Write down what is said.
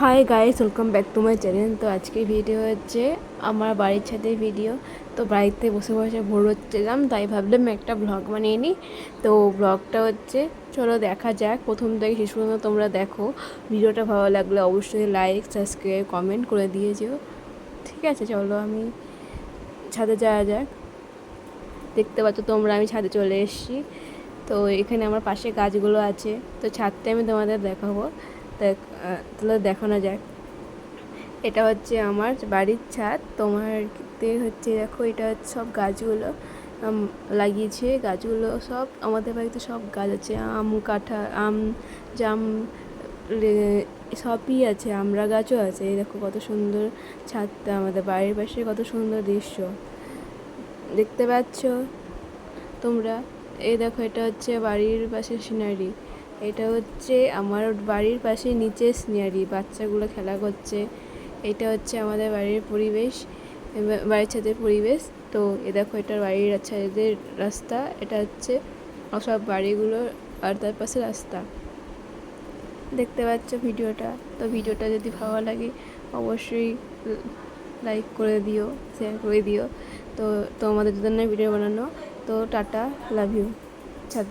Hi guys, welcome back to my channel. তো আজকের video হচ্ছে আমার বাড়ির ছাদের ভিডিও। তো বাড়িতে বসে বসে বোর হচ্ছিলাম, তাই ভাবলাম একটা ব্লগ বানিয়ে নিই। তো ব্লগটা হচ্ছে, চলো দেখা যাক। প্রথম থেকে শেষ পর্যন্ত তোমরা দেখো। ভিডিওটা ভালো লাগলে অবশ্যই লাইক, সাবস্ক্রাইব, কমেন্ট করে দিয়ে যেও। ঠিক আছে, চলো আমি ছাদে যাওয়া যাক। দেখতে পাচ্ছ তোমরা, আমি ছাদে চলে এসেছি। তো এখানে আমার পাশে গাছগুলো আছে, তো ছাদটা আমি তোমাদের দেখাবো। তাহলে দেখানো যাক। এটা হচ্ছে আমার বাড়ির ছাদ। তোমারতে হচ্ছে দেখো, এটা হচ্ছে সব গাছগুলো লাগিয়েছে। গাছগুলো সব আমাদের বাড়িতে সব গাছ আছে, আম, কাঁঠাল, আম, জাম, সবই আছে, আমড়া গাছও আছে। এই দেখো কত সুন্দর ছাদটা, আমাদের বাড়ির পাশে কত সুন্দর দৃশ্য দেখতে পাচ্ছ তোমরা। এই দেখো, এটা হচ্ছে বাড়ির পাশে সিনারি। এটা হচ্ছে আমার বাড়ির পাশে নিচে সিনারি, বাচ্চাগুলো খেলা করছে। এটা হচ্ছে আমাদের বাড়ির পরিবেশ, বাড়ির ছাদের পরিবেশ। তো এ দেখো, এটা বাড়ির ছাদের রাস্তা। এটা হচ্ছে সব বাড়িগুলো, আর তার পাশে রাস্তা দেখতে পাচ্ছ ভিডিওটা। তো ভিডিওটা যদি ভালো লাগে অবশ্যই লাইক করে দিও, শেয়ার করে দিও। তো তোমাদের জন্য ভিডিও বানানো। তো টাটা, লাভ ইউ। ছাদ।